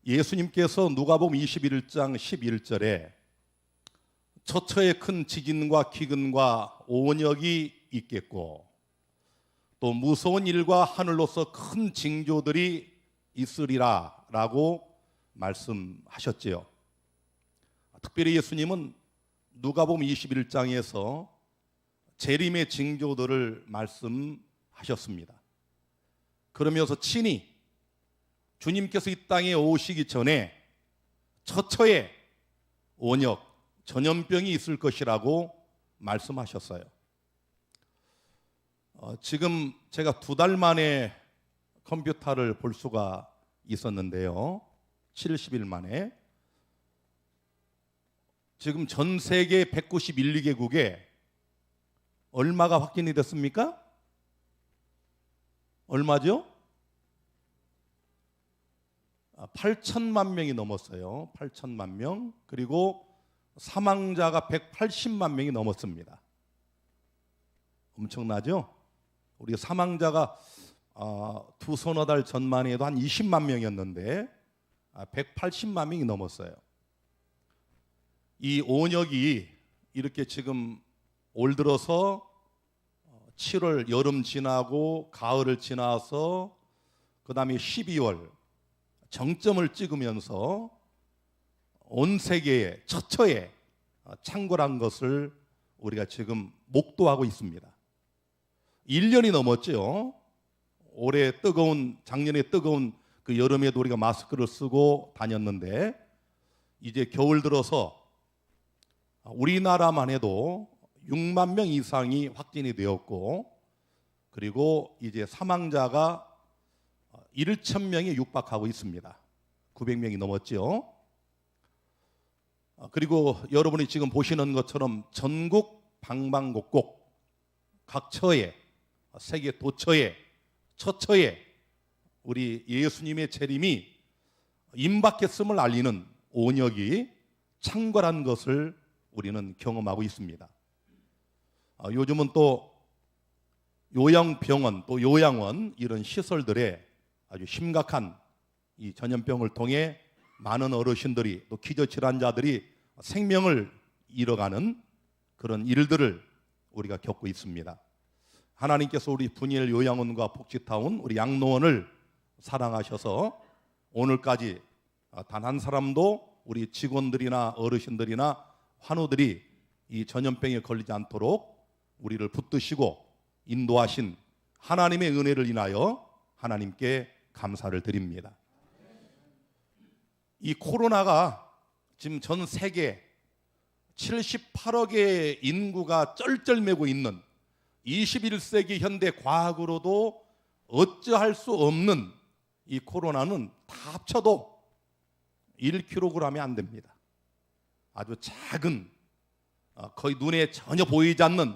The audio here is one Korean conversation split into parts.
예수님께서 누가복음 21장 11절에 처처에 큰 지진과 기근과 오온역이 있겠고 또 무서운 일과 하늘로서 큰 징조들이 있으리라 라고 말씀하셨지요. 특별히 예수님은 누가복음 21장에서 재림의 징조들을 말씀하셨습니다. 그러면서 친히 주님께서 이 땅에 오시기 전에 처처에 온역, 전염병이 있을 것이라고 말씀하셨어요. 지금 제가 2달 만에 컴퓨터를 볼 수가 있었는데요. 70일 만에. 지금 전 세계 191개국에 얼마가 확진이 됐습니까? 얼마죠? 8천만 명이 넘었어요. 8천만 명. 그리고 사망자가 180만 명이 넘었습니다. 엄청나죠? 우리 사망자가 두서너 달 전만 해도 한 20만 명이었는데 180만 명이 넘었어요. 이 온역이 이렇게 지금 올 들어서 7월 여름 지나고 가을을 지나서 그 다음에 12월 정점을 찍으면서 온 세계에 처처에 창궐한 것을 우리가 지금 목도하고 있습니다. 1년이 넘었죠. 올해 작년에 뜨거운 그 여름에도 우리가 마스크를 쓰고 다녔는데 이제 겨울 들어서 우리나라만 해도 6만 명 이상이 확진이 되었고 그리고 이제 사망자가 1,000명에 육박하고 있습니다. 900명이 넘었죠. 그리고 여러분이 지금 보시는 것처럼 전국 방방곡곡 각 처에 세계 도처에 처처에 우리 예수님의 재림이 임박했음을 알리는 온역이 창궐한 것을 우리는 경험하고 있습니다. 요즘은 또 요양병원 또 요양원 이런 시설들에 아주 심각한 이 전염병을 통해 많은 어르신들이 또 기저질환자들이 생명을 잃어가는 그런 일들을 우리가 겪고 있습니다. 하나님께서 우리 분이엘 요양원과 복지타운 우리 양로원을 사랑하셔서 오늘까지 단 한 사람도 우리 직원들이나 어르신들이나 환우들이 이 전염병에 걸리지 않도록 우리를 붙드시고 인도하신 하나님의 은혜를 인하여 하나님께 감사를 드립니다. 이 코로나가 지금 전 세계 78억의 인구가 쩔쩔매고 있는 21세기 현대 과학으로도 어찌할 수 없는 이 코로나는 다 합쳐도 1kg이 안 됩니다. 아주 작은 거의 눈에 전혀 보이지 않는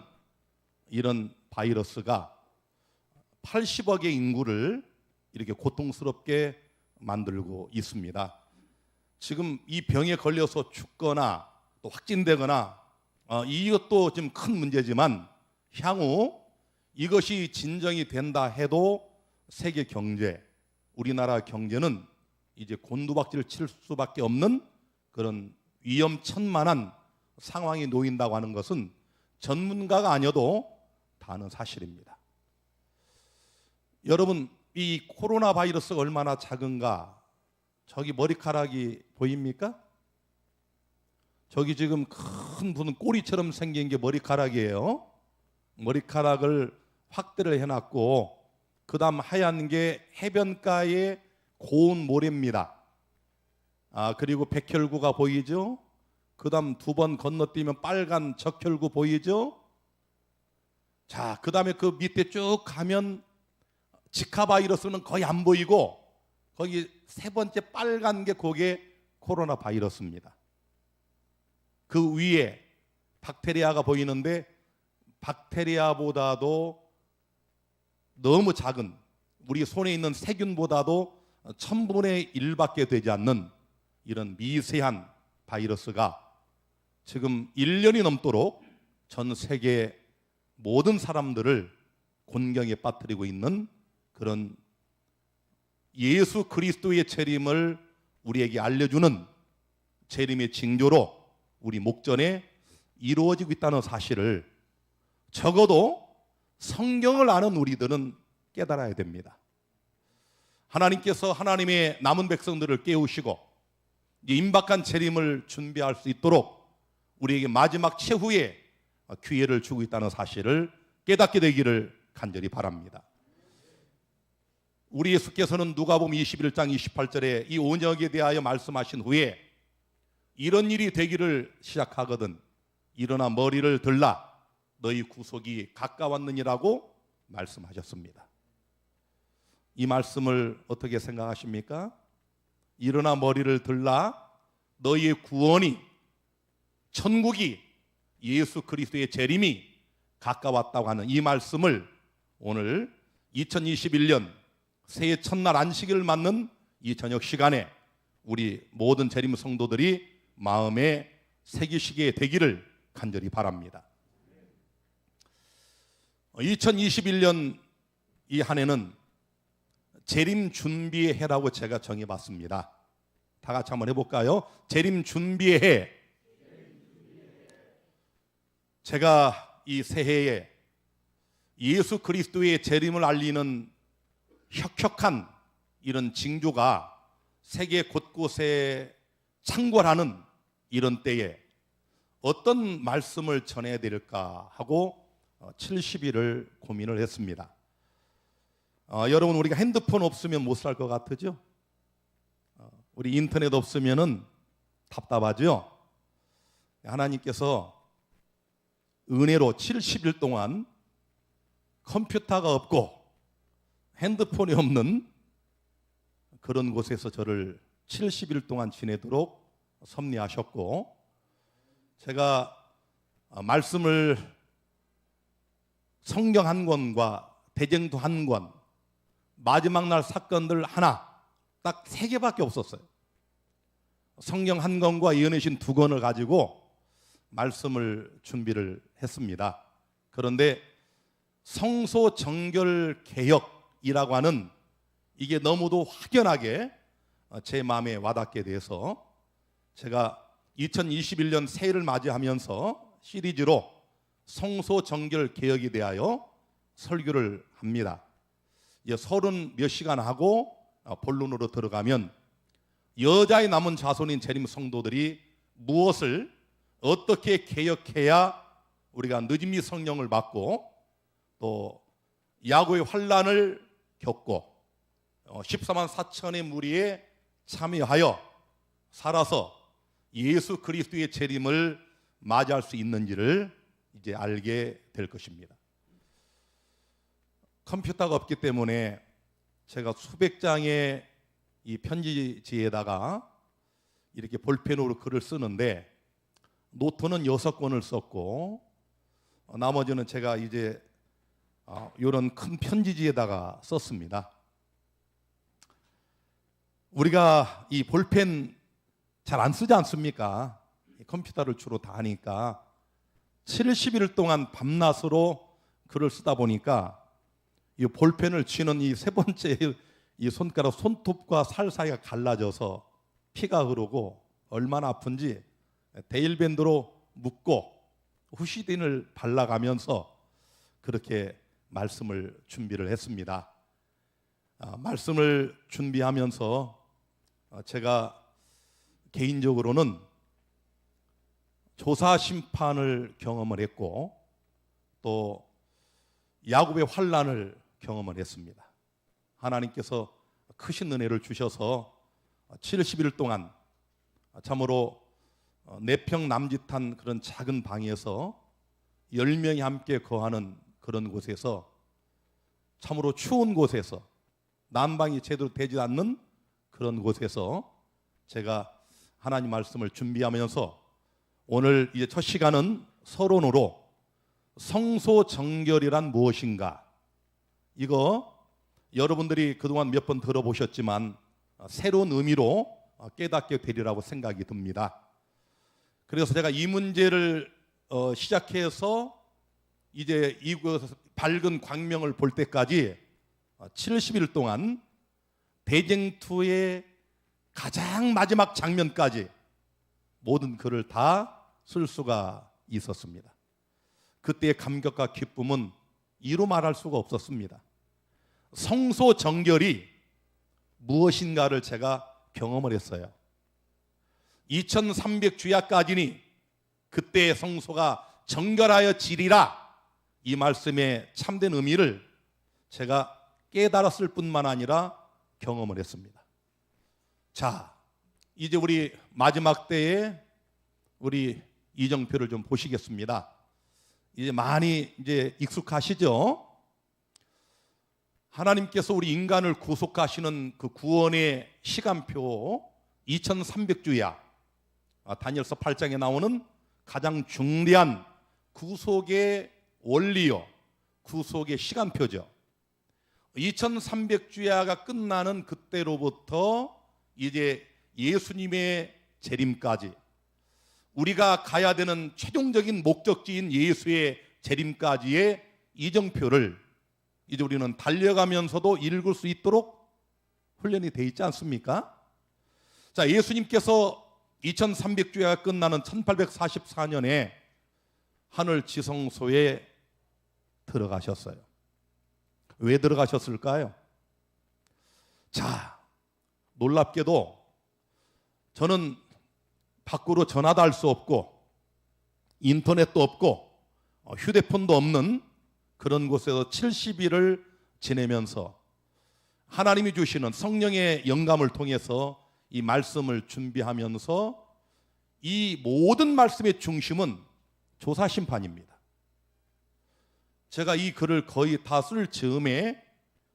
이런 바이러스가 80억의 인구를 이렇게 고통스럽게 만들고 있습니다. 지금 이 병에 걸려서 죽거나 또 확진되거나 이것도 좀 큰 문제지만 향후 이것이 진정이 된다 해도 세계 경제, 우리나라 경제는 이제 곤두박질을 칠 수밖에 없는 그런 위험천만한 상황에 놓인다고 하는 것은 전문가가 아니어도 다 아는 사실입니다. 여러분, 이 코로나 바이러스가 얼마나 작은가? 저기 머리카락이 보입니까? 저기 지금 큰 분은 꼬리처럼 생긴 게 머리카락이에요. 머리카락을 확대를 해놨고 그 다음 하얀 게 해변가의 고운 모래입니다. 그리고 백혈구가 보이죠? 그 다음 2번 건너뛰면 빨간 적혈구 보이죠? 자, 그 다음에 그 밑에 쭉 가면 지카 바이러스는 거의 안 보이고 거기 3번째 빨간 게 그게 코로나 바이러스입니다. 그 위에 박테리아가 보이는데 박테리아보다도 너무 작은 우리 손에 있는 세균보다도 1000분의 1밖에 되지 않는 이런 미세한 바이러스가 지금 1년이 넘도록 전 세계 모든 사람들을 곤경에 빠뜨리고 있는 그런 예수 그리스도의 재림을 우리에게 알려주는 재림의 징조로 우리 목전에 이루어지고 있다는 사실을 적어도 성경을 아는 우리들은 깨달아야 됩니다. 하나님께서 하나님의 남은 백성들을 깨우시고 임박한 재림을 준비할 수 있도록 우리에게 마지막 최후의 기회를 주고 있다는 사실을 깨닫게 되기를 간절히 바랍니다. 우리 예수께서는 누가복음 21장 28절에 이 온역에 대하여 말씀하신 후에 이런 일이 되기를 시작하거든 일어나 머리를 들라 너희 구속이 가까웠느니라고 말씀하셨습니다. 이 말씀을 어떻게 생각하십니까? 일어나 머리를 들라 너희의 구원이 천국이 예수 그리스도의 재림이 가까웠다고 하는 이 말씀을 오늘 2021년 새해 첫날 안식일을 맞는 이 저녁 시간에 우리 모든 재림 성도들이 마음에 새기시게 되기를 간절히 바랍니다. 2021년 이 한 해는 재림 준비의 해라고 제가 정해봤습니다. 다 같이 한번 해볼까요? 재림 준비의 해. 제가 이 새해에 예수 그리스도의 재림을 알리는 혁혁한 이런 징조가 세계 곳곳에 창궐하는 이런 때에 어떤 말씀을 전해야 될까 하고 70일을 고민을 했습니다. 여러분 우리가 핸드폰 없으면 못 살 것 같으죠? 우리 인터넷 없으면은 답답하죠? 하나님께서 은혜로 70일 동안 컴퓨터가 없고 핸드폰이 없는 그런 곳에서 저를 70일 동안 지내도록 섭리하셨고 제가 말씀을 성경 한 권과 대쟁도 한 권 마지막 날 사건들 하나 딱 3개밖에 없었어요. 성경 한 권과 예언의 신 2권을 가지고 말씀을 준비를 했습니다. 그런데 성소 정결 개혁이라고 하는 이게 너무도 확연하게 제 마음에 와닿게 돼서 제가 2021년 새해를 맞이하면서 시리즈로 성소 정결 개혁에 대하여 설교를 합니다. 이제 30 몇 시간 하고 본론으로 들어가면 여자의 남은 자손인 재림 성도들이 무엇을 어떻게 개혁해야 우리가 늦은이 성령을 받고 또 야고의 환난을 겪고 14만 4천의 무리에 참여하여 살아서 예수 그리스도의 재림을 맞이할 수 있는지를 이제 알게 될 것입니다. 컴퓨터가 없기 때문에 제가 수백 장의 이 편지지에다가 이렇게 볼펜으로 글을 쓰는데 노트는 6권을 썼고 나머지는 제가 이제 이런 큰 편지지에다가 썼습니다. 우리가 이 볼펜 잘 안 쓰지 않습니까? 컴퓨터를 주로 다 하니까 70일 동안 밤낮으로 글을 쓰다 보니까 이 볼펜을 쥐는 이 3번째 이 손가락 손톱과 살 사이가 갈라져서 피가 흐르고 얼마나 아픈지 데일밴드로 묶고 후시딘을 발라가면서 그렇게 말씀을 준비를 했습니다. 말씀을 준비하면서 제가 개인적으로는 조사 심판을 경험을 했고 또 야곱의 환난을 경험을 했습니다. 하나님께서 크신 은혜를 주셔서 70일 동안 참으로 4평 남짓한 그런 작은 방에서 10명이 함께 거하는 그런 곳에서 참으로 추운 곳에서 난방이 제대로 되지 않는 그런 곳에서 제가 하나님 말씀을 준비하면서 오늘 이제 첫 시간은 서론으로 성소 정결이란 무엇인가, 이거 여러분들이 그동안 몇 번 들어보셨지만 새로운 의미로 깨닫게 되리라고 생각이 듭니다. 그래서 제가 이 문제를 시작해서 이제 이곳 밝은 광명을 볼 때까지 70일 동안 대쟁투의 가장 마지막 장면까지 모든 글을 다 쓸 수가 있었습니다. 그때의 감격과 기쁨은 이루 말할 수가 없었습니다. 성소 정결이 무엇인가를 제가 경험을 했어요. 2300주야까지니 그때의 성소가 정결하여 지리라, 이 말씀의 참된 의미를 제가 깨달았을 뿐만 아니라 경험을 했습니다. 자, 이제 우리 마지막 때에 우리 이정표를 좀 보시겠습니다. 이제 많이 이제 익숙하시죠? 하나님께서 우리 인간을 구속하시는 그 구원의 시간표 2300주야, 다니엘서 8장에 나오는 가장 중대한 구속의 원리요, 구속의 시간표죠. 2300주야가 끝나는 그때로부터 이제 예수님의 재림까지, 우리가 가야 되는 최종적인 목적지인 예수의 재림까지의 이정표를 이제 우리는 달려가면서도 읽을 수 있도록 훈련이 되어 있지 않습니까? 자, 예수님께서 2300주야가 끝나는 1844년에 하늘 지성소에 들어가셨어요. 왜 들어가셨을까요? 자, 놀랍게도 저는 밖으로 전화도 할 수 없고 인터넷도 없고 휴대폰도 없는 그런 곳에서 70일을 지내면서 하나님이 주시는 성령의 영감을 통해서 이 말씀을 준비하면서 이 모든 말씀의 중심은 조사심판입니다. 제가 이 글을 거의 다 쓸 즈음에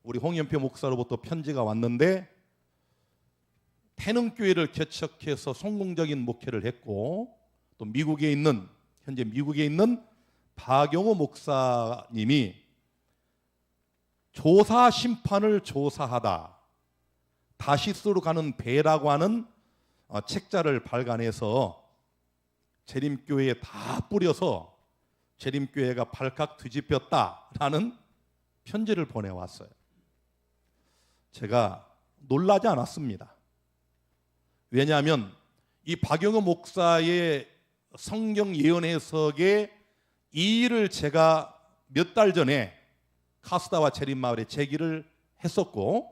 우리 홍연표 목사로부터 편지가 왔는데, 태능교회를 개척해서 성공적인 목회를 했고, 또 현재 미국에 있는 박용호 목사님이 조사 심판을 조사하다, 다시스로 가는 배라고 하는 책자를 발간해서 재림교회에 다 뿌려서 재림교회가 발칵 뒤집혔다라는 편지를 보내왔어요. 제가 놀라지 않았습니다. 왜냐하면 이 박용호 목사의 성경 예언 해석의 이 일을 제가 몇 달 전에 카스다와 재림마을에 제기를 했었고,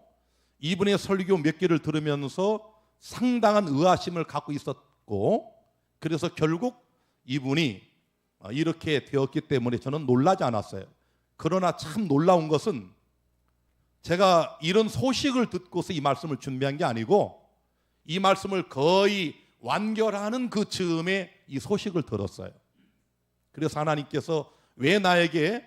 이분의 설교 몇 개를 들으면서 상당한 의아심을 갖고 있었고, 그래서 결국 이분이 이렇게 되었기 때문에 저는 놀라지 않았어요. 그러나 참 놀라운 것은 제가 이런 소식을 듣고서 이 말씀을 준비한 게 아니고, 이 말씀을 거의 완결하는 그 즈음에 이 소식을 들었어요. 그래서 하나님께서 왜 나에게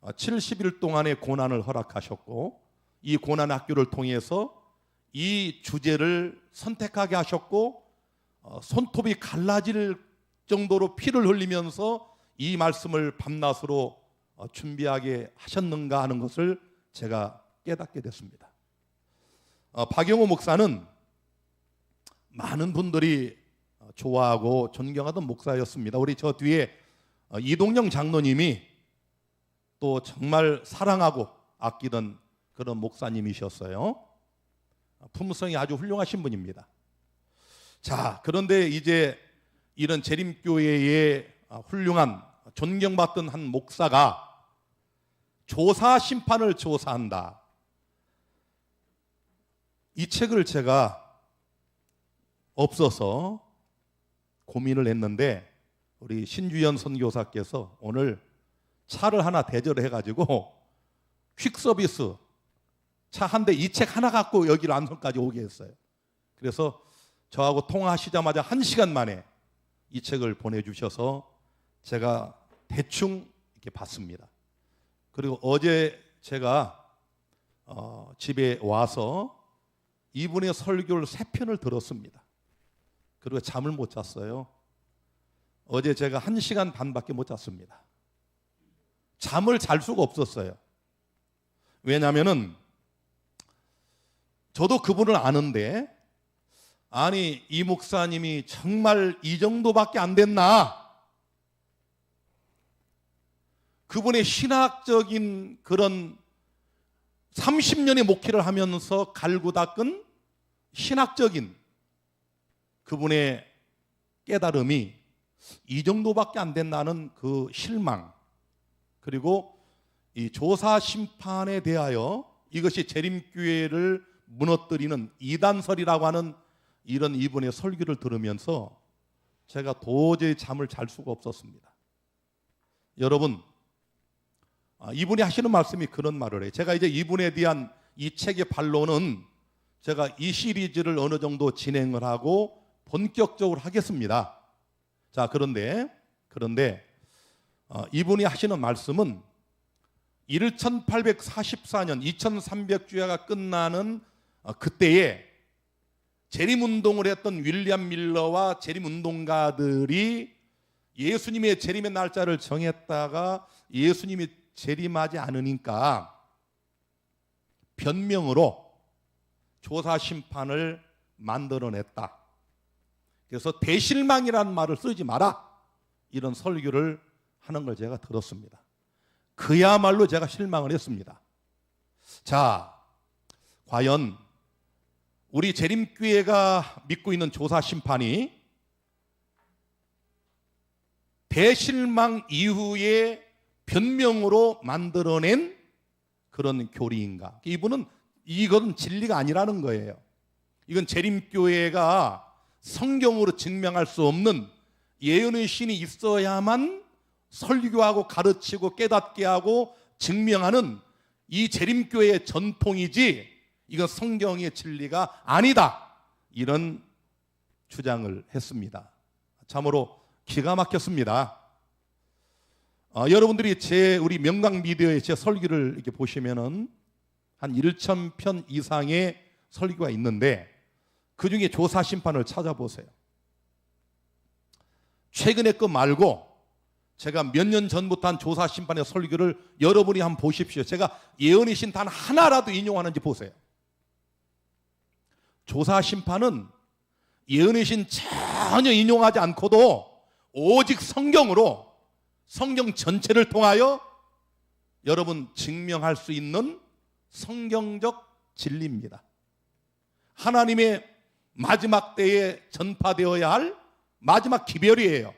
70일 동안의 고난을 허락하셨고, 이 고난 학교를 통해서 이 주제를 선택하게 하셨고, 손톱이 갈라질 정도로 피를 흘리면서 이 말씀을 밤낮으로 준비하게 하셨는가 하는 것을 제가 깨닫게 됐습니다. 박용호 목사는 많은 분들이 좋아하고 존경하던 목사였습니다. 우리 저 뒤에 이동영 장로님이 또 정말 사랑하고 아끼던 그런 목사님이셨어요. 품성이 아주 훌륭하신 분입니다. 자, 그런데 이제 이런 재림교회의 훌륭한 존경받던 한 목사가 조사 심판을 조사한다, 이 책을 제가 없어서 고민을 했는데, 우리 신주연 선교사께서 오늘 차를 하나 대절해 가지고 퀵서비스 차 한 대 이 책 하나 갖고 여기로 안성까지 오게 했어요. 그래서 저하고 통화하시자마자 1시간 만에 이 책을 보내주셔서 제가 대충 이렇게 봤습니다. 그리고 어제 제가 집에 와서 이분의 설교를 3편을 들었습니다. 그리고 잠을 못 잤어요. 어제 제가 1시간 반밖에 못 잤습니다. 잠을 잘 수가 없었어요. 왜냐하면은 저도 그분을 아는데, 아니 이 목사님이 정말 이 정도밖에 안 됐나? 그분의 신학적인 그런 30년의 목회를 하면서 갈고 닦은 신학적인 그분의 깨달음이 이 정도밖에 안 된다는 그 실망, 그리고 이 조사 심판에 대하여 이것이 재림교회를 무너뜨리는 이단설이라고 하는 이런 이분의 설교를 들으면서 제가 도저히 잠을 잘 수가 없었습니다. 여러분, 이분이 하시는 말씀이 그런 말을 해요. 제가 이제 이분에 대한 이 책의 반론은 제가 이 시리즈를 어느 정도 진행을 하고 본격적으로 하겠습니다. 자, 그런데 이분이 하시는 말씀은 1844년 2300주야가 끝나는 그때에 재림운동을 했던 윌리엄 밀러와 재림운동가들이 예수님의 재림의 날짜를 정했다가 예수님이 재림하지 않으니까 변명으로 조사 심판을 만들어냈다. 그래서 대실망이라는 말을 쓰지 마라, 이런 설교를 하는 걸 제가 들었습니다. 그야말로 제가 실망을 했습니다. 자, 과연 우리 재림교회가 믿고 있는 조사 심판이 대실망 이후에 변명으로 만들어낸 그런 교리인가? 이건 진리가 아니라는 거예요. 이건 재림교회가 성경으로 증명할 수 없는 예언의 신이 있어야만 설교하고 가르치고 깨닫게 하고 증명하는 이 재림교회의 전통이지, 이건 성경의 진리가 아니다, 이런 주장을 했습니다. 참으로 기가 막혔습니다. 여러분들이 우리 명강미디어의 제 설교를 이렇게 보시면은 한 1,000편 이상의 설교가 있는데 그 중에 조사 심판을 찾아보세요. 최근에 거 말고 제가 몇 년 전부터 한 조사 심판의 설교를 여러분이 한번 보십시오. 제가 예언의 신 단 하나라도 인용하는지 보세요. 조사 심판은 예언의 신 전혀 인용하지 않고도 오직 성경으로, 성경 전체를 통하여 여러분 증명할 수 있는 성경적 진리입니다. 하나님의 마지막 때에 전파되어야 할 마지막 기별이에요.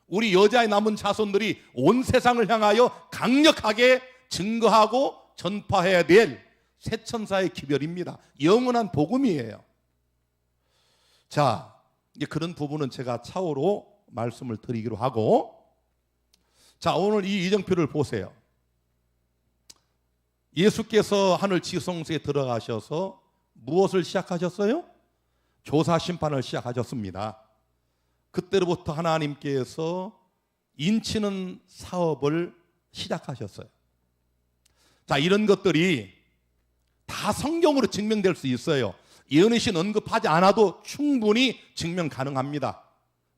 우리 여자의 남은 자손들이 온 세상을 향하여 강력하게 증거하고 전파해야 될 새천사의 기별입니다. 영원한 복음이에요. 자, 이제 그런 부분은 제가 차후로 말씀을 드리기로 하고, 자, 오늘 이 이정표를 보세요. 예수께서 하늘 지성소에 들어가셔서 무엇을 시작하셨어요? 조사 심판을 시작하셨습니다. 그때로부터 하나님께서 인치는 사업을 시작하셨어요. 자, 이런 것들이 다 성경으로 증명될 수 있어요. 예언의 신 언급하지 않아도 충분히 증명 가능합니다.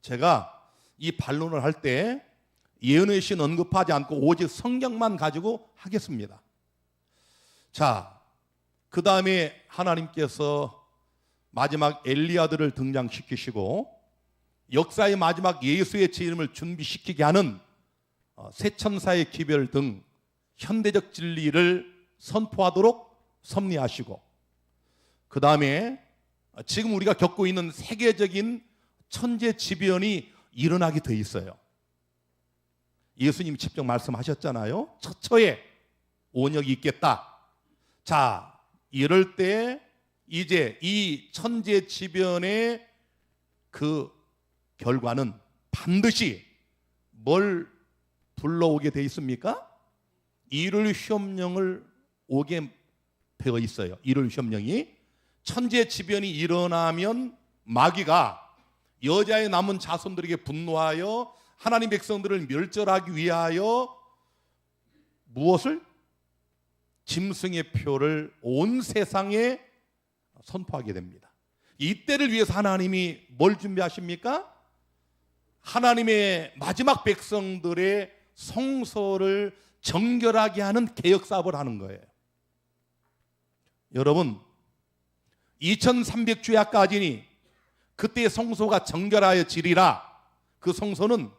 제가 이 반론을 할 때 예언의 신 언급하지 않고 오직 성경만 가지고 하겠습니다. 자, 그 다음에 하나님께서 마지막 엘리야들을 등장시키시고 역사의 마지막 예수의 재림을 준비시키게 하는 새천사의 기별 등 현대적 진리를 선포하도록 섭리하시고, 그 다음에 지금 우리가 겪고 있는 세계적인 천재지변이 일어나게 돼 있어요. 예수님이 직접 말씀하셨잖아요. 처처에 온역이 있겠다. 자, 이럴 때 이제 이 천재지변의 그 결과는 반드시 뭘 불러오게 돼 있습니까? 일월 시험령을 오게 되어 있어요. 일월 시험령이 천재지변이 일어나면 마귀가 여자의 남은 자손들에게 분노하여 하나님 백성들을 멸절하기 위하여 무엇을? 짐승의 표를 온 세상에 선포하게 됩니다. 이때를 위해서 하나님이 뭘 준비하십니까? 하나님의 마지막 백성들의 성소를 정결하게 하는 개혁 사업을 하는 거예요. 여러분, 2300주야까지니 그때의 성소가 정결하여지리라. 그 성소는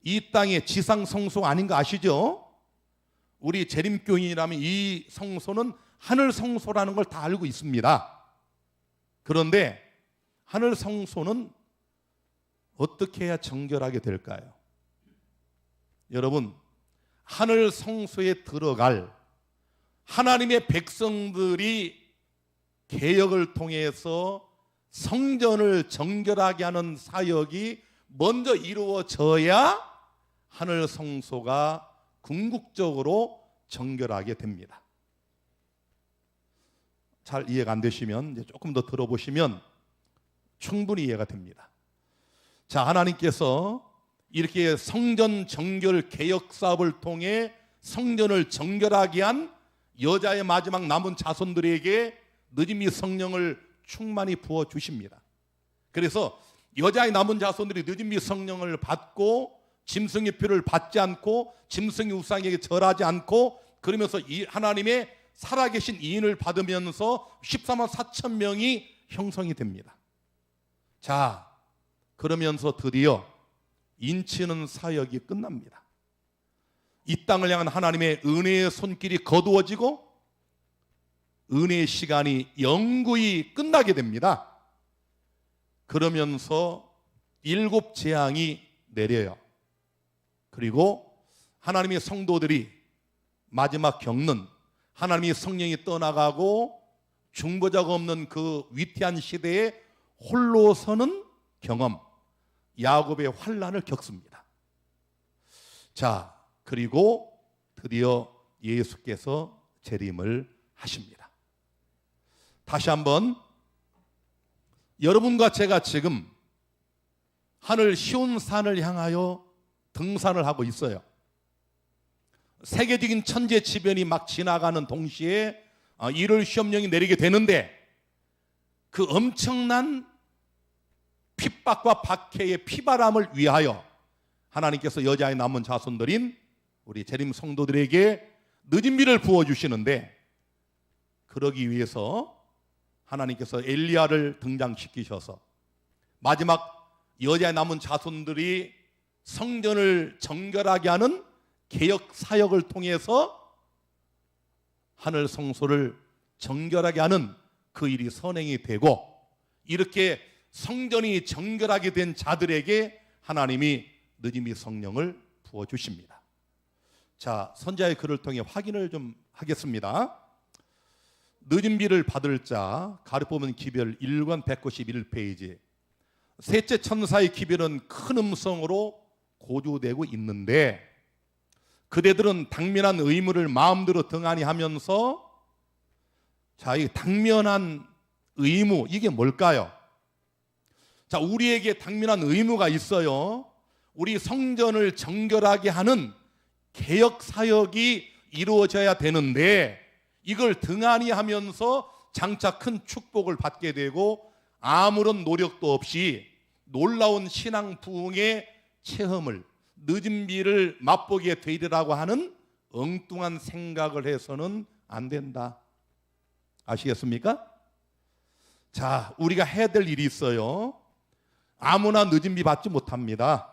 이 땅의 지상 성소 아닌 거 아시죠? 우리 재림교인이라면 이 성소는 하늘 성소라는 걸 다 알고 있습니다. 그런데 하늘 성소는 어떻게 해야 정결하게 될까요? 여러분, 하늘 성소에 들어갈 하나님의 백성들이 개혁을 통해서 성전을 정결하게 하는 사역이 먼저 이루어져야 하늘 성소가 궁극적으로 정결하게 됩니다. 잘 이해가 안 되시면 이제 조금 더 들어보시면 충분히 이해가 됩니다. 자, 하나님께서 이렇게 성전 정결 개혁 사업을 통해 성전을 정결하게 한 여자의 마지막 남은 자손들에게 늦은이 성령을 충만히 부어 주십니다. 그래서 여자의 남은 자손들이 늦은이 성령을 받고 짐승의 피를 받지 않고 짐승의 우상에게 절하지 않고 그러면서 이 하나님의 살아계신 이인을 받으면서 14만 4천 명이 형성이 됩니다. 자, 그러면서 드디어 인치는 사역이 끝납니다. 이 땅을 향한 하나님의 은혜의 손길이 거두어지고 은혜의 시간이 영구히 끝나게 됩니다. 그러면서 7 재앙이 내려요. 그리고 하나님의 성도들이 마지막 겪는 하나님의 성령이 떠나가고 중보자가 없는 그 위태한 시대에 홀로 서는 경험, 야곱의 환난을 겪습니다. 자, 그리고 드디어 예수께서 재림을 하십니다. 다시 한번 여러분과 제가 지금 하늘 시온산을 향하여 등산을 하고 있어요. 세계적인 천재지변이 막 지나가는 동시에 1월 시험령이 내리게 되는데 그 엄청난 핍박과 박해의 피바람을 위하여 하나님께서 여자의 남은 자손들인 우리 재림 성도들에게 늦은 비를 부어주시는데 그러기 위해서 하나님께서 엘리야를 등장시키셔서 마지막 여자의 남은 자손들이 성전을 정결하게 하는 개혁 사역을 통해서 하늘 성소를 정결하게 하는 그 일이 선행이 되고 이렇게 성전이 정결하게 된 자들에게 하나님이 늦음이 성령을 부어주십니다. 자, 선지자의 글을 통해 확인을 좀 하겠습니다. 늦은 비를 받을 자 가르보면 기별 1권 191페이지 셋째 천사의 기별은 큰 음성으로 고조되고 있는데 그대들은 당면한 의무를 마음대로 등한히 하면서 자, 이 당면한 의무 이게 뭘까요? 자, 우리에게 당면한 의무가 있어요. 우리 성전을 정결하게 하는 개혁 사역이 이루어져야 되는데 이걸 등한히 하면서 장차 큰 축복을 받게 되고 아무런 노력도 없이 놀라운 신앙 부흥의 체험을 늦은 비를 맛보게 되리라고 하는 엉뚱한 생각을 해서는 안 된다. 아시겠습니까? 자, 우리가 해야 될 일이 있어요. 아무나 늦은 비 받지 못합니다.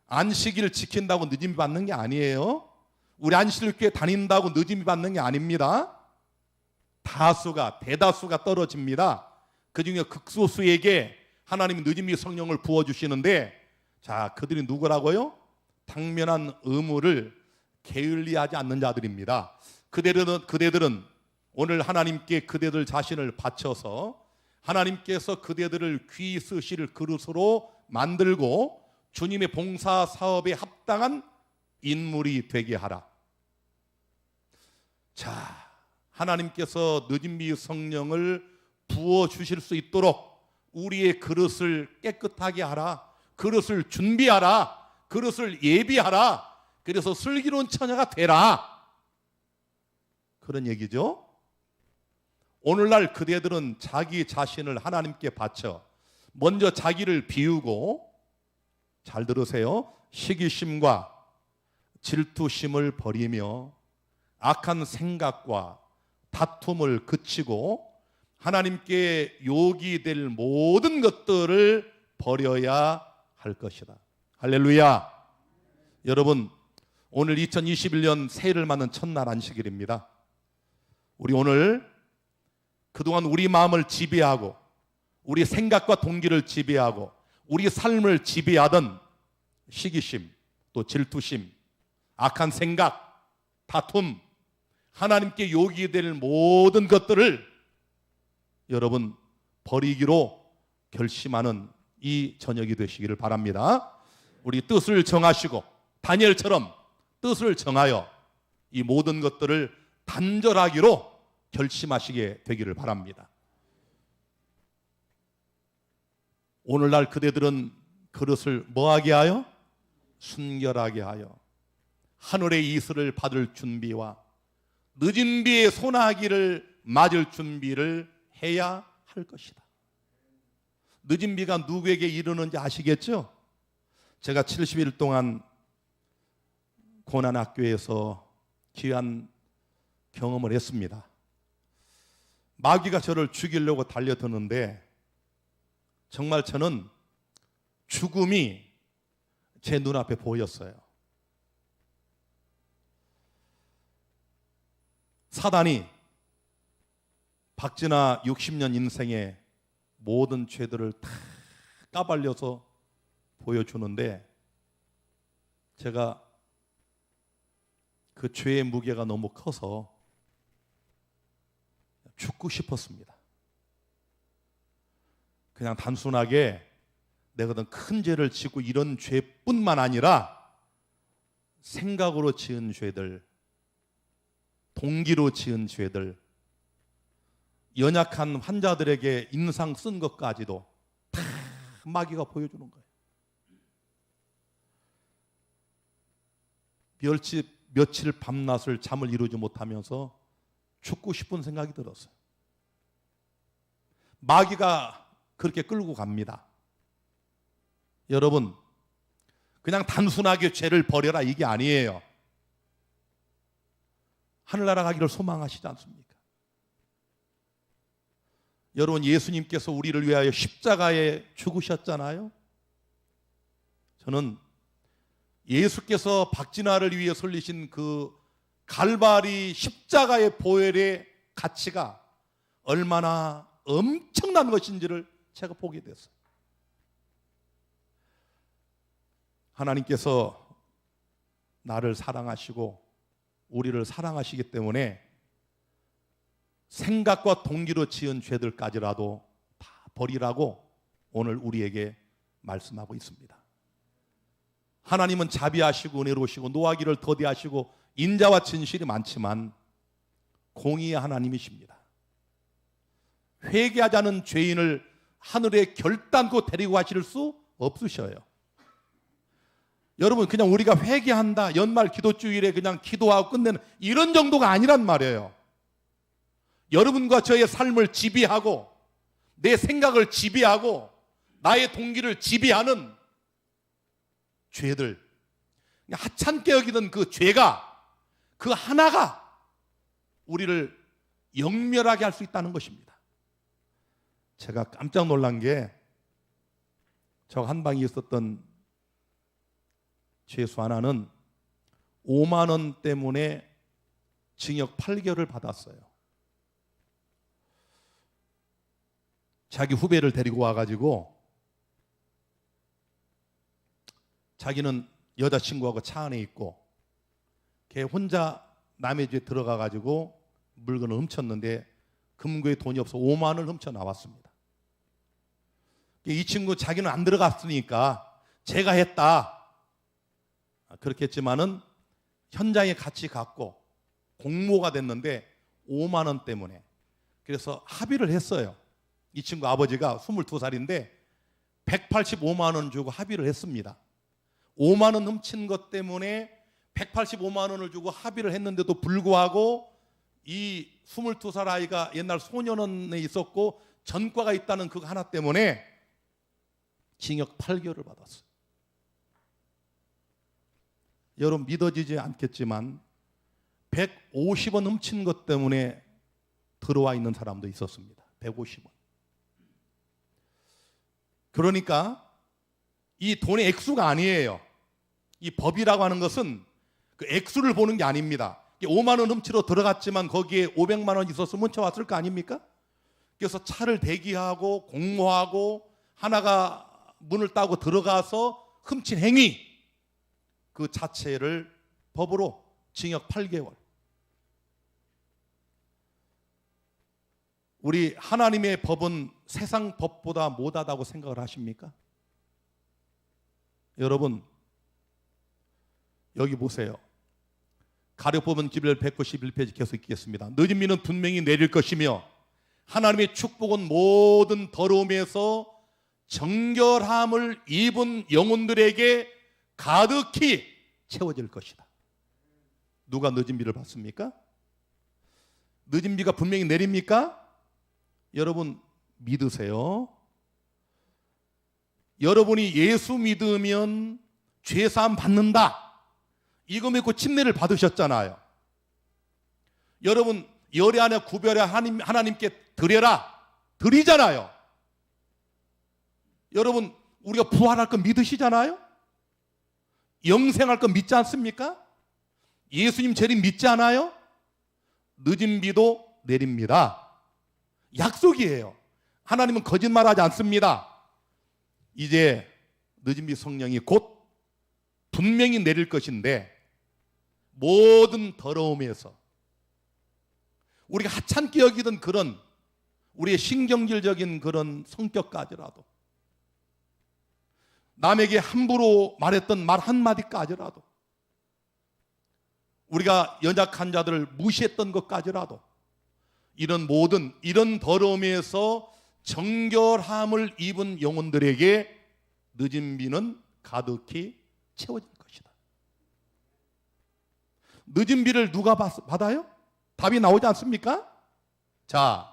안식일 지킨다고 늦은 비 받는 게 아니에요. 우리 안식일교회 다닌다고 늦은 비 받는 게 아닙니다. 대다수가 떨어집니다. 그중에 극소수에게 하나님이 늦은 비 성령을 부어주시는데 자, 그들이 누구라고요? 당면한 의무를 게을리하지 않는 자들입니다. 그대들은 오늘 하나님께 그대들 자신을 바쳐서 하나님께서 그대들을 귀 쓰실 그릇으로 만들고 주님의 봉사 사업에 합당한 인물이 되게 하라. 자, 하나님께서 늦은 비 성령을 부어 주실 수 있도록 우리의 그릇을 깨끗하게 하라. 그릇을 준비하라. 그릇을 예비하라. 그래서 슬기로운 처녀가 되라. 그런 얘기죠. 오늘날 그대들은 자기 자신을 하나님께 바쳐 먼저 자기를 비우고 잘 들으세요. 시기심과 질투심을 버리며 악한 생각과 다툼을 그치고 하나님께 욕이 될 모든 것들을 버려야 할 것이다. 할렐루야. 여러분, 오늘 2021년 새해를 맞는 첫날 안식일입니다. 우리 오늘 그동안 우리 마음을 지배하고 우리 생각과 동기를 지배하고 우리 삶을 지배하던 시기심, 또 질투심, 악한 생각, 다툼, 하나님께 요구이 될 모든 것들을 여러분 버리기로 결심하는 이 저녁이 되시기를 바랍니다. 우리 뜻을 정하시고 다니엘처럼 뜻을 정하여 이 모든 것들을 단절하기로 결심하시게 되기를 바랍니다. 오늘날 그대들은 그릇을 뭐하게 하여? 순결하게 하여 하늘의 이슬을 받을 준비와 늦은 비의 소나기를 맞을 준비를 해야 할 것이다. 늦은 비가 누구에게 이르는지 아시겠죠? 제가 70일 동안 고난학교에서 귀한 경험을 했습니다. 마귀가 저를 죽이려고 달려드는데 정말 저는 죽음이 제 눈앞에 보였어요. 사단이 박진아 60년 인생의 모든 죄들을 다 까발려서 보여주는데 제가 그 죄의 무게가 너무 커서 죽고 싶었습니다. 그냥 단순하게 내가 어떤 큰 죄를 짓고 이런 죄뿐만 아니라 생각으로 지은 죄들, 동기로 지은 죄들, 연약한 환자들에게 인상 쓴 것까지도 다 마귀가 보여주는 거예요. 며칠 밤낮을 잠을 이루지 못하면서 죽고 싶은 생각이 들었어요. 마귀가 그렇게 끌고 갑니다. 여러분, 그냥 단순하게 죄를 버려라 이게 아니에요. 하늘나라 가기를 소망하시지 않습니까? 여러분, 예수님께서 우리를 위하여 십자가에 죽으셨잖아요. 저는 예수께서 박진아를 위해 설리신 그 갈바리 십자가의 보혈의 가치가 얼마나 엄청난 것인지를 제가 보게 됐어요. 하나님께서 나를 사랑하시고 우리를 사랑하시기 때문에 생각과 동기로 지은 죄들까지라도 다 버리라고 오늘 우리에게 말씀하고 있습니다. 하나님은 자비하시고 은혜로우시고 노하기를 더디하시고 인자와 진실이 많지만 공의의 하나님이십니다. 회개하지 않은 죄인을 하늘에 결단코 데리고 가실 수 없으셔요. 여러분, 그냥 우리가 회개한다, 연말 기도주일에 그냥 기도하고 끝내는 이런 정도가 아니란 말이에요. 여러분과 저의 삶을 지배하고 내 생각을 지배하고 나의 동기를 지배하는 죄들, 하찮게 여기던 그 죄가 그 하나가 우리를 영멸하게 할 수 있다는 것입니다. 제가 깜짝 놀란 게 저 한방에 있었던 죄수 하나는 5만 원 때문에 징역 8개월을 받았어요. 자기 후배를 데리고 와가지고 자기는 여자친구하고 차 안에 있고 걔 혼자 남의 집에 들어가가지고 물건을 훔쳤는데 금고에 돈이 없어 5만 원을 훔쳐 나왔습니다. 이 친구 자기는 안 들어갔으니까 제가 했다 그렇게 했지만은 현장에 같이 갔고 공모가 됐는데 5만 원 때문에 그래서 합의를 했어요. 이 친구 아버지가 22살인데 185만 원 주고 합의를 했습니다. 5만 원 훔친 것 때문에 185만 원을 주고 합의를 했는데도 불구하고 이 22살 아이가 옛날 소년원에 있었고 전과가 있다는 그거 하나 때문에 징역 8개월을 받았어요. 여러분 믿어지지 않겠지만 150원 훔친 것 때문에 들어와 있는 사람도 있었습니다. 150원. 그러니까 이 돈의 액수가 아니에요. 이 법이라고 하는 것은 그 액수를 보는 게 아닙니다. 5만 원 훔치러 들어갔지만 거기에 500만 원 있었으면 훔쳐왔을 거 아닙니까? 그래서 차를 대기하고 공모하고 하나가 문을 따고 들어가서 훔친 행위, 그 자체를 법으로 징역 8개월. 우리 하나님의 법은 세상 법보다 못하다고 생각을 하십니까? 여러분, 여기 보세요. 가려법은 기별 191페이지 계속 읽겠습니다. 늦은 비는 분명히 내릴 것이며 하나님의 축복은 모든 더러움에서 정결함을 입은 영혼들에게 가득히 채워질 것이다. 누가 늦은 비를 봤습니까? 늦은 비가 분명히 내립니까? 여러분 믿으세요. 여러분이 예수 믿으면 죄사함 받는다, 이거 믿고 침례를 받으셨잖아요. 여러분 열애 안에 구별해 하나님께 드려라, 드리잖아요. 여러분 우리가 부활할 거 믿으시잖아요. 영생할 거 믿지 않습니까? 예수님 재림 믿지 않아요? 늦은 비도 내립니다. 약속이에요. 하나님은 거짓말하지 않습니다. 이제 늦은 비 성령이 곧 분명히 내릴 것인데 모든 더러움에서 우리가 하찮게 여기던 그런 우리의 신경질적인 그런 성격까지라도, 남에게 함부로 말했던 말 한마디까지라도, 우리가 연약한 자들을 무시했던 것까지라도, 이런 모든 이런 더러움에서 정결함을 입은 영혼들에게 늦은 비는 가득히 채워질 것이다. 늦은 비를 누가 받아요? 답이 나오지 않습니까? 자,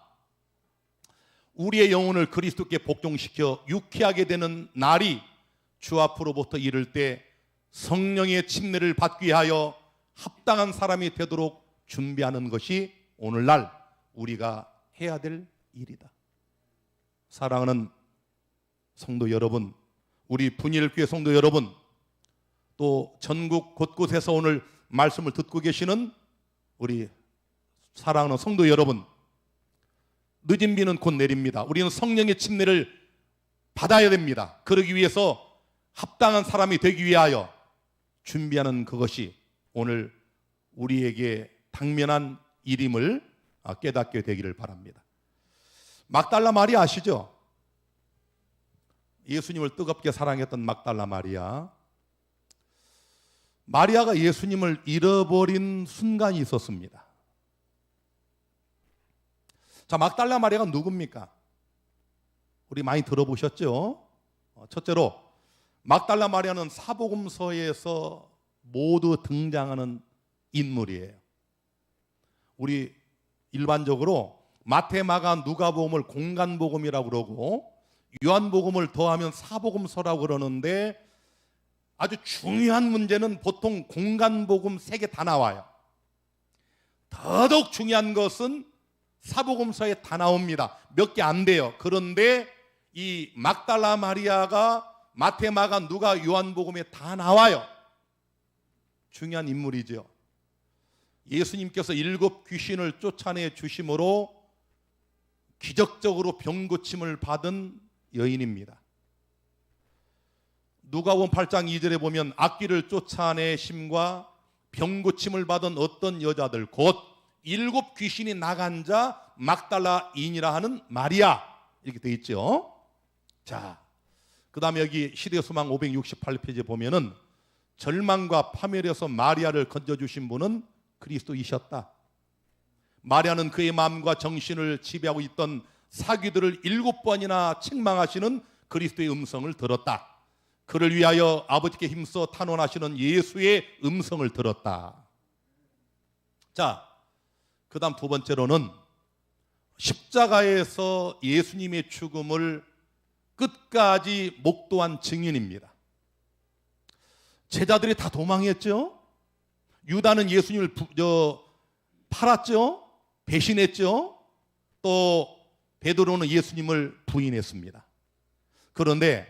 우리의 영혼을 그리스도께 복종시켜 유쾌하게 되는 날이 주 앞으로부터 이를 때 성령의 침례를 받기 위하여 합당한 사람이 되도록 준비하는 것이 오늘날 우리가 해야 될 일이다. 사랑하는 성도 여러분, 우리 분일교회 성도 여러분, 또 전국 곳곳에서 오늘 말씀을 듣고 계시는 우리 사랑하는 성도 여러분, 늦은 비는 곧 내립니다. 우리는 성령의 침례를 받아야 됩니다. 그러기 위해서 합당한 사람이 되기 위하여 준비하는 그것이 오늘 우리에게 당면한 일임을 깨닫게 되기를 바랍니다. 막달라 마리아 아시죠? 예수님을 뜨겁게 사랑했던 막달라 마리아. 마리아가 예수님을 잃어버린 순간이 있었습니다. 자, 막달라 마리아가 누굽니까? 우리 많이 들어보셨죠? 첫째로 막달라 마리아는 사복음서에서 모두 등장하는 인물이에요. 우리 일반적으로 마태, 마가, 누가복음을 공간복음이라고 그러고 요한복음을 더하면 사복음서라고 그러는데, 아주 중요한 문제는 보통 공간복음 3개 다 나와요. 더더욱 중요한 것은 사복음서에 다 나옵니다. 몇 개 안 돼요. 그런데 이 막달라 마리아가 마태, 마가, 누가, 요한복음에 다 나와요. 중요한 인물이죠. 예수님께서 7 귀신을 쫓아내 주심으로 기적적으로 병 고침을 받은 여인입니다. 누가복음 8장 2절에 보면 악귀를 쫓아내심과 병 고침을 받은 어떤 여자들, 곧 7 귀신이 나간 자 막달라인이라 하는 마리아, 이렇게 되어 있죠. 자, 그 다음에 여기 시대소망 568페이지에 보면은 절망과 파멸에서 마리아를 건져주신 분은 그리스도이셨다. 마리아는 그의 마음과 정신을 지배하고 있던 사귀들을 7번이나 책망하시는 그리스도의 음성을 들었다. 그를 위하여 아버지께 힘써 탄원하시는 예수의 음성을 들었다. 자, 그 다음 두 번째로는 십자가에서 예수님의 죽음을 끝까지 목도한 증인입니다. 제자들이 다 도망했죠. 유다는 예수님을 팔았죠. 배신했죠. 또 베드로는 예수님을 부인했습니다. 그런데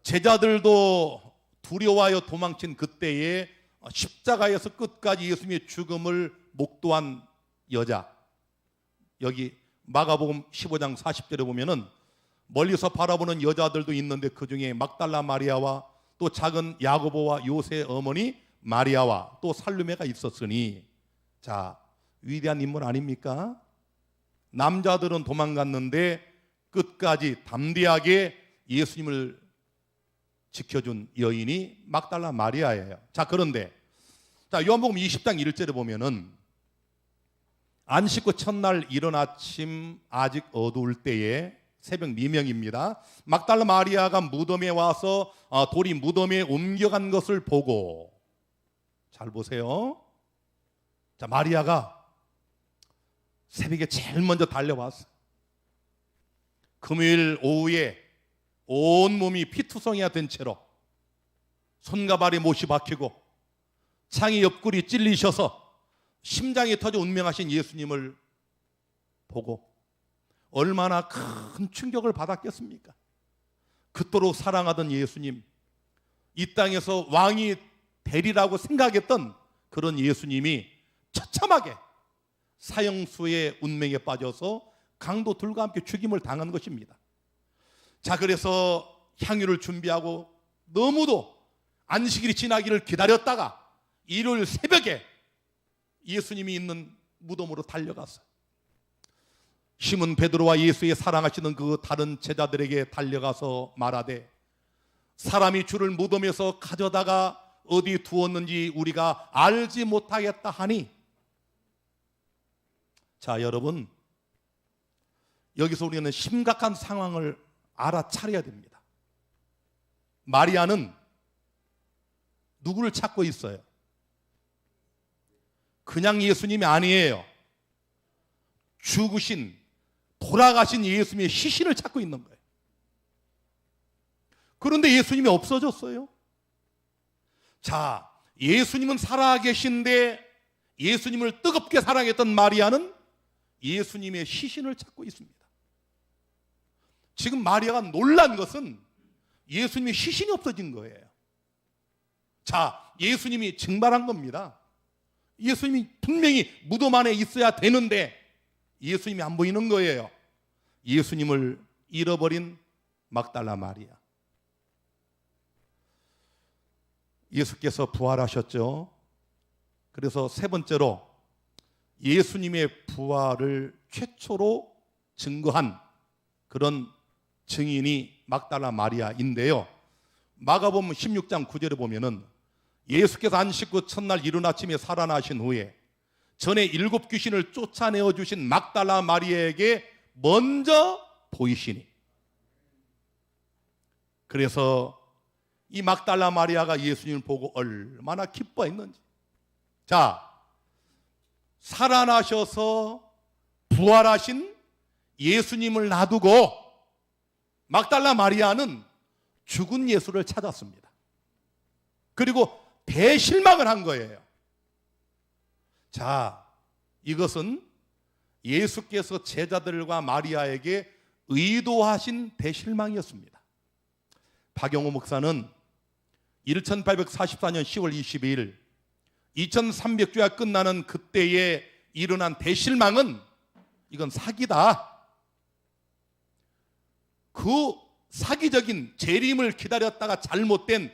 제자들도 두려워하여 도망친 그때에 십자가에서 끝까지 예수님의 죽음을 목도한 여자, 여기 마가복음 15장 40절에 보면은 멀리서 바라보는 여자들도 있는데 그 중에 막달라 마리아와 또 작은 야고보와 요새의 어머니 마리아와 또 살루메가 있었으니, 자, 위대한 인물 아닙니까? 남자들은 도망갔는데 끝까지 담대하게 예수님을 지켜준 여인이 막달라 마리아예요. 자, 그런데 자, 요한복음 20장 1절에 보면은 안식 후 첫날 이른 아침 아직 어두울 때에 새벽 미명입니다. 막달라 마리아가 무덤에 와서 돌이 무덤에 옮겨간 것을 보고, 잘 보세요. 자, 마리아가 새벽에 제일 먼저 달려왔어. 금요일 오후에 온몸이 피투성이가 된 채로 손과 발에 못이 박히고 창의 옆구리 찔리셔서 심장이 터져 운명하신 예수님을 보고 얼마나 큰 충격을 받았겠습니까? 그토록 사랑하던 예수님, 이 땅에서 왕이 되리라고 생각했던 그런 예수님이 처참하게 사형수의 운명에 빠져서 강도들과 함께 죽임을 당한 것입니다. 자, 그래서 향유를 준비하고 너무도 안식일이 지나기를 기다렸다가 일요일 새벽에 예수님이 있는 무덤으로 달려갔어요. 시몬 베드로와 예수의 사랑하시는 그 다른 제자들에게 달려가서 말하되, 사람이 주를 무덤에서 가져다가 어디 두었는지 우리가 알지 못하겠다 하니. 자, 여러분, 여기서 우리는 심각한 상황을 알아차려야 됩니다. 마리아는 누구를 찾고 있어요? 그냥 예수님이 아니에요. 죽으신, 돌아가신 예수님의 시신을 찾고 있는 거예요. 그런데 예수님이 없어졌어요. 자, 예수님은 살아계신데 예수님을 뜨겁게 사랑했던 마리아는 예수님의 시신을 찾고 있습니다. 지금 마리아가 놀란 것은 예수님의 시신이 없어진 거예요. 자, 예수님이 증발한 겁니다. 예수님이 분명히 무덤 안에 있어야 되는데 예수님이 안 보이는 거예요. 예수님을 잃어버린 막달라 마리아. 예수께서 부활하셨죠. 그래서 세 번째로 예수님의 부활을 최초로 증거한 그런 증인이 막달라 마리아인데요. 마가복음 16장 9절에 보면은 예수께서 안식 후 첫날 이른 아침에 살아나신 후에 전에 7 귀신을 쫓아내어 주신 막달라 마리아에게 먼저 보이시니. 그래서 이 막달라 마리아가 예수님을 보고 얼마나 기뻐했는지. 자, 살아나셔서 부활하신 예수님을 놔두고 막달라 마리아는 죽은 예수를 찾았습니다. 그리고 대실망을 한 거예요. 자, 이것은 예수께서 제자들과 마리아에게 의도하신 대실망이었습니다. 박영호 목사는 1844년 10월 22일 2300주야 끝나는 그때에 일어난 대실망은 이건 사기다. 그 사기적인 재림을 기다렸다가 잘못했으면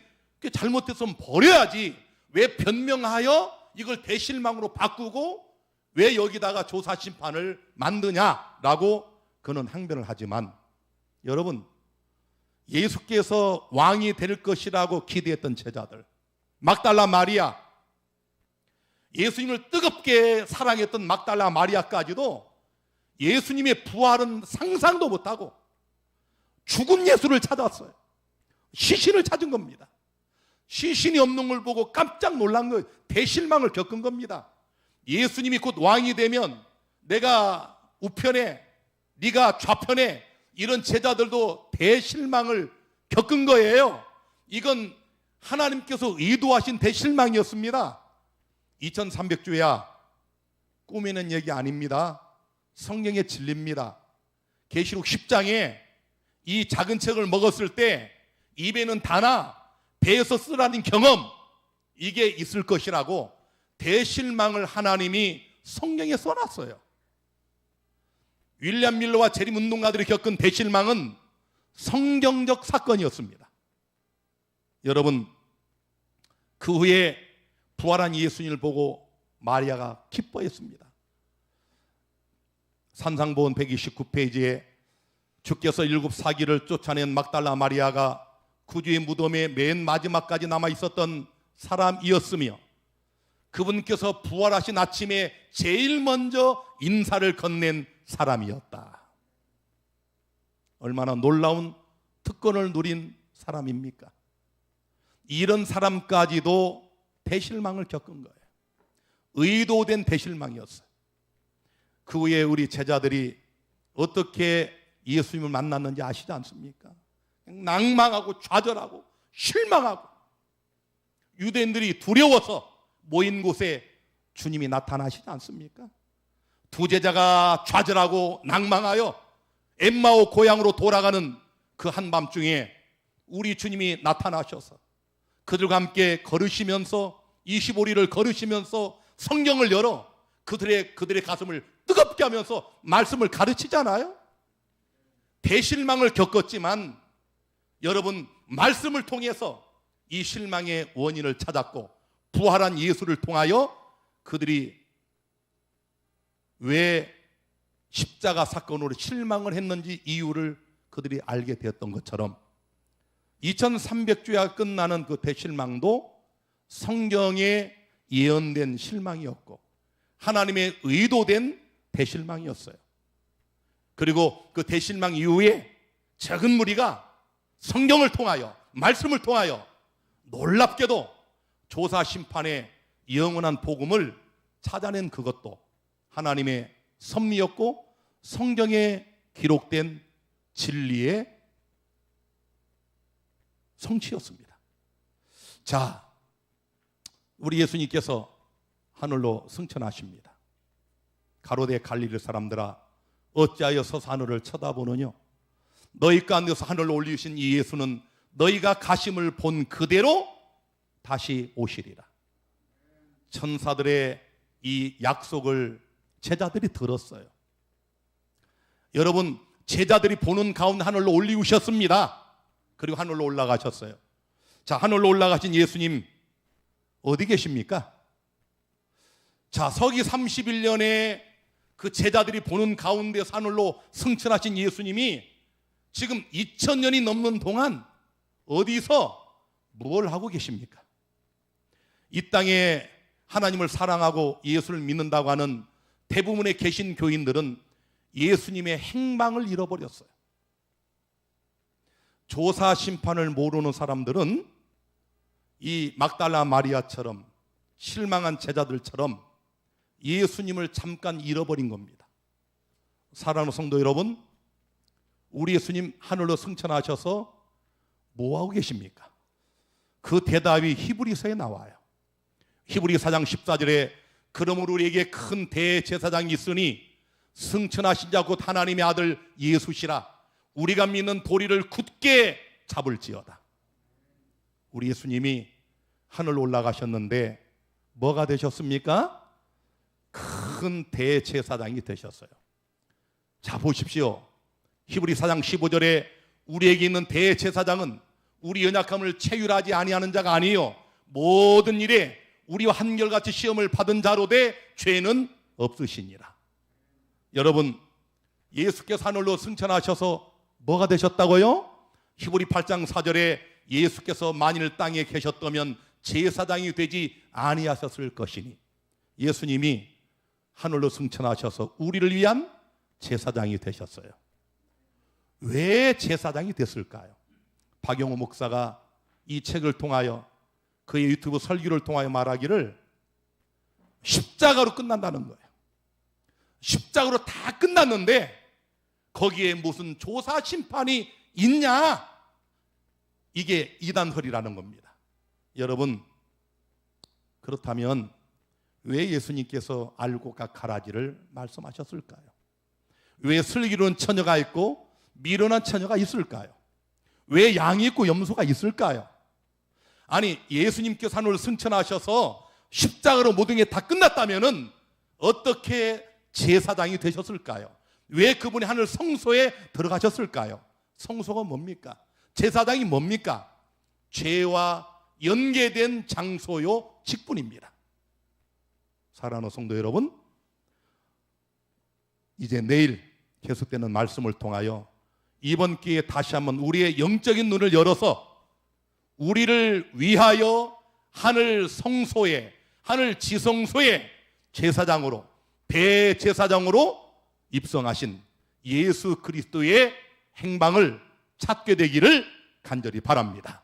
버려야지. 왜 변명하여 이걸 대실망으로 바꾸고 왜 여기다가 조사심판을 만드냐라고 그는 항변을 하지만, 여러분, 예수께서 왕이 될 것이라고 기대했던 제자들, 막달라 마리아, 예수님을 뜨겁게 사랑했던 막달라 마리아까지도 예수님의 부활은 상상도 못하고 죽은 예수를 찾았어요. 시신을 찾은 겁니다. 시신이 없는 걸 보고 깜짝 놀란 거예요. 대실망을 겪은 겁니다. 예수님이 곧 왕이 되면 내가 우편에 네가 좌편에, 이런 제자들도 대실망을 겪은 거예요. 이건 하나님께서 의도하신 대실망이었습니다. 2300주야 꾸미는 얘기 아닙니다. 성경의 진리입니다. 계시록 10장에 이 작은 책을 먹었을 때 입에는 다나 배에서 쓰라린 경험, 이게 있을 것이라고 대실망을 하나님이 성경에 써놨어요. 윌리엄 밀러와 재림 운동가들이 겪은 대실망은 성경적 사건이었습니다. 여러분, 그 후에 부활한 예수님을 보고 마리아가 기뻐했습니다. 산상보원 129페이지에 주께서 7 사기를 쫓아낸 막달라 마리아가 구주의 무덤에 맨 마지막까지 남아 있었던 사람이었으며 그분께서 부활하신 아침에 제일 먼저 인사를 건넨 사람이었다. 얼마나 놀라운 특권을 누린 사람입니까? 이런 사람까지도 대실망을 겪은 거예요. 의도된 대실망이었어요. 그 후에 우리 제자들이 어떻게 예수님을 만났는지 아시지 않습니까? 낭망하고 좌절하고 실망하고 유대인들이 두려워서 모인 곳에 주님이 나타나시지 않습니까? 두 제자가 좌절하고 낭망하여 엠마오 고향으로 돌아가는 그 한밤중에 우리 주님이 나타나셔서 그들과 함께 걸으시면서 25리를 걸으시면서 성경을 열어 그들의 가슴을 뜨겁게 하면서 말씀을 가르치잖아요. 대실망을 겪었지만 여러분, 말씀을 통해서 이 실망의 원인을 찾았고 부활한 예수를 통하여 그들이 왜 십자가 사건으로 실망을 했는지 이유를 그들이 알게 되었던 것처럼 2300주야 끝나는 그 대실망도 성경에 예언된 실망이었고 하나님의 의도된 대실망이었어요. 그리고 그 대실망 이후에 적은 무리가 성경을 통하여 말씀을 통하여 놀랍게도 조사 심판의 영원한 복음을 찾아낸 그것도 하나님의 섭리였고 성경에 기록된 진리의 성취였습니다. 자, 우리 예수님께서 하늘로 승천하십니다. 가로대 갈릴리 사람들아 어찌하여 서서 하늘을 쳐다보느냐? 너희 가운데서 하늘로 올리신 이 예수는 너희가 가심을 본 그대로 다시 오시리라. 천사들의 이 약속을 제자들이 들었어요. 여러분, 제자들이 보는 가운데 하늘로 올리우셨습니다. 그리고 하늘로 올라가셨어요. 자, 하늘로 올라가신 예수님 어디 계십니까? 자, 서기 31년에 그 제자들이 보는 가운데서 하늘로 승천하신 예수님이 지금 2000년이 넘는 동안 어디서 뭘 하고 계십니까? 이 땅에 하나님을 사랑하고 예수를 믿는다고 하는 대부분의 계신 교인들은 예수님의 행방을 잃어버렸어요. 조사 심판을 모르는 사람들은 이 막달라 마리아처럼 실망한 제자들처럼 예수님을 잠깐 잃어버린 겁니다. 사랑하는 성도 여러분, 우리 예수님 하늘로 승천하셔서 뭐하고 계십니까? 그 대답이 히브리서에 나와요. 히브리 4장 14절에 그러므로 우리에게 큰 대제사장이 있으니 승천하신 자 곧 하나님의 아들 예수시라. 우리가 믿는 도리를 굳게 잡을지어다. 우리 예수님이 하늘로 올라가셨는데 뭐가 되셨습니까? 큰 대제사장이 되셨어요. 자, 보십시오. 히브리 4장 15절에 우리에게 있는 대제사장은 우리 연약함을 체휼하지 아니하는 자가 아니요 모든 일에 우리와 한결같이 시험을 받은 자로 돼 죄는 없으시니라. 여러분, 예수께서 하늘로 승천하셔서 뭐가 되셨다고요? 히브리 8장 4절에 예수께서 만일 땅에 계셨다면 제사장이 되지 아니하셨을 것이니 예수님이 하늘로 승천하셔서 우리를 위한 제사장이 되셨어요. 왜 제사장이 됐을까요? 박영호 목사가 이 책을 통하여 그의 유튜브 설교를 통하여 말하기를 십자가로 끝난다는 거예요. 십자가로 다 끝났는데 거기에 무슨 조사 심판이 있냐? 이게 이단설이라는 겁니다. 여러분, 그렇다면 왜 예수님께서 알곡과 가라지를 말씀하셨을까요? 왜 슬기로운 처녀가 있고 미련한 처녀가 있을까요? 왜 양이 있고 염소가 있을까요? 아니, 예수님께서 하늘로 승천하셔서 십자가로 모든 게 다 끝났다면은 어떻게 제사장이 되셨을까요? 왜 그분이 하늘 성소에 들어가셨을까요? 성소가 뭡니까? 제사장이 뭡니까? 죄와 연계된 장소요 직분입니다. 사랑하는 성도 여러분, 이제 내일 계속되는 말씀을 통하여 이번 기회에 다시 한번 우리의 영적인 눈을 열어서 우리를 위하여 하늘 성소에, 하늘 지성소에 제사장으로, 대제사장으로 입성하신 예수 그리스도의 행방을 찾게 되기를 간절히 바랍니다.